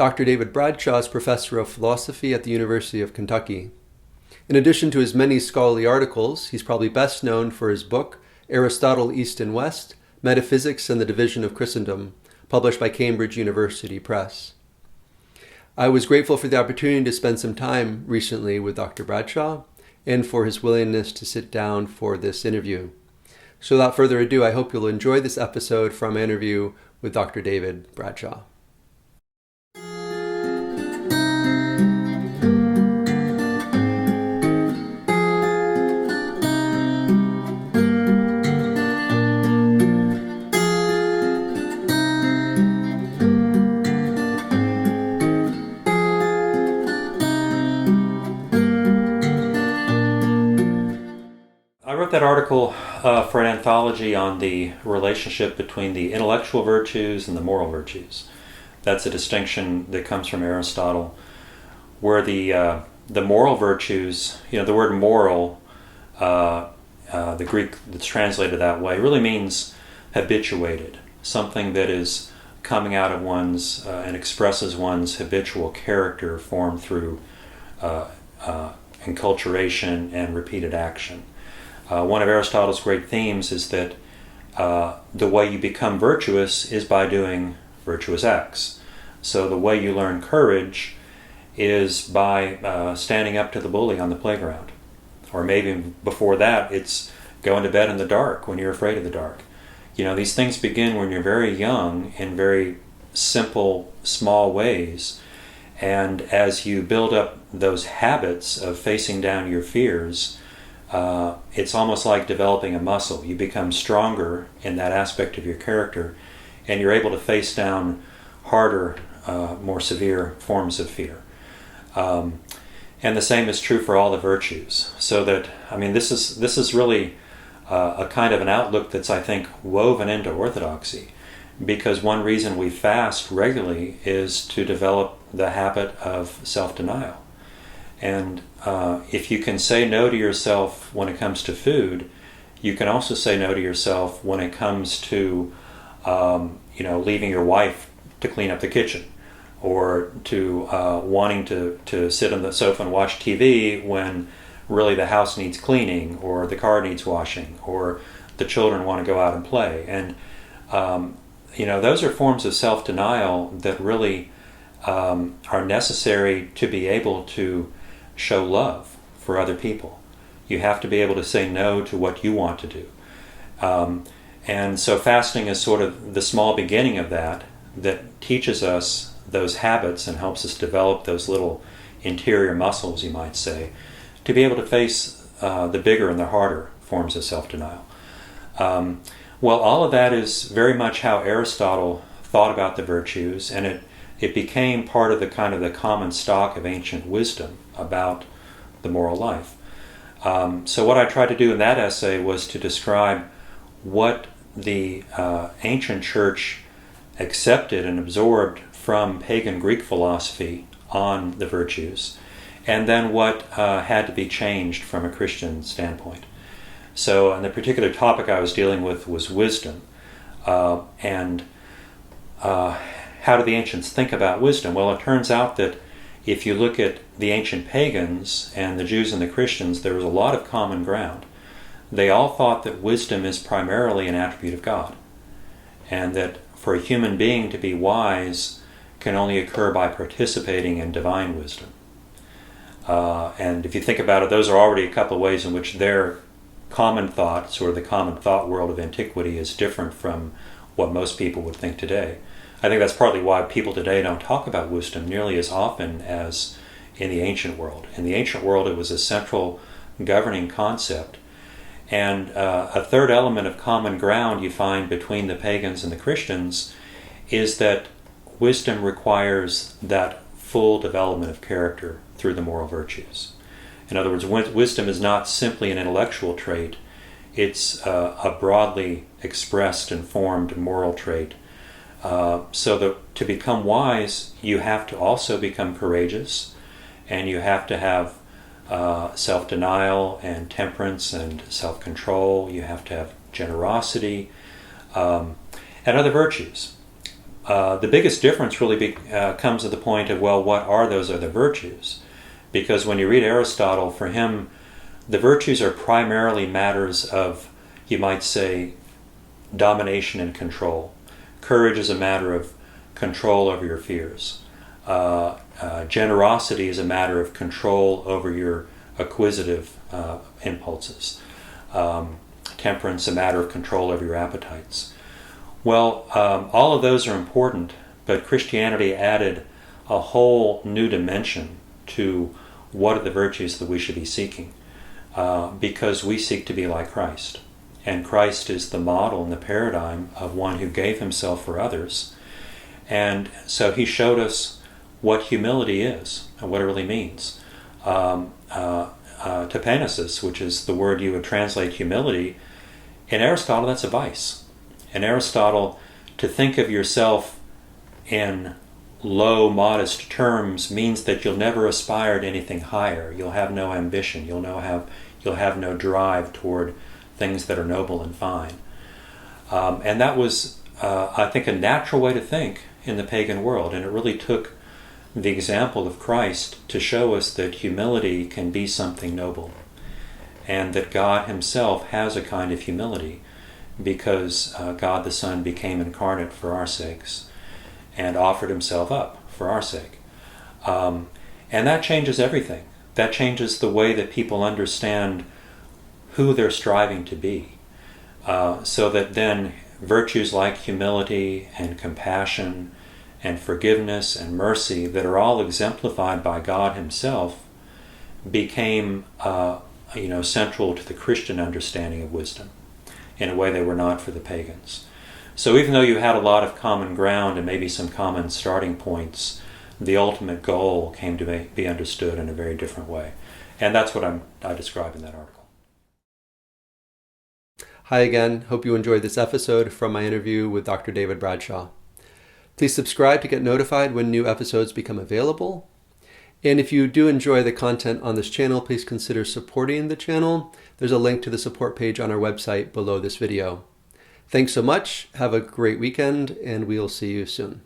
Dr. David Bradshaw is professor of philosophy at the University of Kentucky. In addition to his many scholarly articles, he's probably best known for his book, Aristotle, East and West, Metaphysics and the Division of Christendom, published by Cambridge University Press. I was grateful for the opportunity to spend some time recently with Dr. Bradshaw and for his willingness to sit down for this interview. So without further ado, I hope you'll enjoy this episode from my interview with Dr. David Bradshaw. I wrote that article for an anthology on the relationship between the intellectual virtues and the moral virtues. That's a distinction that comes from Aristotle, where the moral virtues, the word moral, the Greek that's translated that way, really means habituated, something that is coming out of one's and expresses one's habitual character formed through enculturation and repeated action. One of Aristotle's great themes is that the way you become virtuous is by doing virtuous acts. So the way you learn courage is by standing up to the bully on the playground. Or maybe before that, it's going to bed in the dark when you're afraid of the dark. These things begin when you're very young in very simple, small ways. And as you build up those habits of facing down your fears, it's almost like developing a muscle. You become stronger in that aspect of your character, and you're able to face down harder, more severe forms of fear. And the same is true for all the virtues. So that, this is really a kind of an outlook that's, I think, woven into Orthodoxy, because one reason we fast regularly is to develop the habit of self-denial. And if you can say no to yourself when it comes to food, you can also say no to yourself when it comes to, leaving your wife to clean up the kitchen, or to wanting to sit on the sofa and watch TV when really the house needs cleaning, or the car needs washing, or the children want to go out and play. And, those are forms of self-denial that really are necessary to be able to show love for other people. You have to be able to say no to what you want to do. And so fasting is sort of the small beginning of that teaches us those habits and helps us develop those little interior muscles, you might say, to be able to face the bigger and the harder forms of self-denial. All of that is very much how Aristotle thought about the virtues, and it became part of the kind of the common stock of ancient wisdom about the moral life. So what I tried to do in that essay was to describe what the ancient church accepted and absorbed from pagan Greek philosophy on the virtues, and then what had to be changed from a Christian standpoint. So, and the particular topic I was dealing with was wisdom, and how do the ancients think about wisdom? Well, it turns out that if you look at the ancient pagans and the Jews and the Christians, there was a lot of common ground. They all thought that wisdom is primarily an attribute of God, and that for a human being to be wise can only occur by participating in divine wisdom. And if you think about it, those are already a couple of ways in which their common thought, sort of the common thought world of antiquity, is different from what most people would think today. I think that's partly why people today don't talk about wisdom nearly as often as in the ancient world. In the ancient world, it was a central governing concept. And a third element of common ground you find between the pagans and the Christians is that wisdom requires that full development of character through the moral virtues. In other words, wisdom is not simply an intellectual trait, it's a broadly expressed and formed moral trait. So that to become wise, you have to also become courageous, and you have to have self-denial and temperance and self-control. You have to have generosity and other virtues. the biggest difference really comes at the point of, well, what are those other virtues? Because when you read Aristotle, for him, the virtues are primarily matters of, you might say, domination and control. Courage is a matter of control over your fears. Generosity is a matter of control over your acquisitive impulses. Temperance, a matter of control over your appetites. Well, all of those are important, but Christianity added a whole new dimension to what are the virtues that we should be seeking, because we seek to be like Christ. And Christ is the model and the paradigm of one who gave himself for others. And so he showed us what humility is and what it really means. Tapenesis, which is the word you would translate humility, in Aristotle that's a vice. In Aristotle, to think of yourself in low, modest terms means that you'll never aspire to anything higher. You'll have no ambition. You'll have no drive toward things that are noble and fine. And that was, I think, a natural way to think in the pagan world. And it really took the example of Christ to show us that humility can be something noble, and that God himself has a kind of humility, because God the Son became incarnate for our sakes and offered himself up for our sake. And that changes everything. That changes the way that people understand who they're striving to be. So that then virtues like humility and compassion and forgiveness and mercy, that are all exemplified by God himself, became central to the Christian understanding of wisdom in a way they were not for the pagans. So even though you had a lot of common ground and maybe some common starting points, the ultimate goal came to be understood in a very different way. And that's what I describe in that article. Hi again. Hope you enjoyed this episode from my interview with Dr. David Bradshaw. Please subscribe to get notified when new episodes become available. And if you do enjoy the content on this channel, please consider supporting the channel. There's a link to the support page on our website below this video. Thanks so much. Have a great weekend, and we'll see you soon.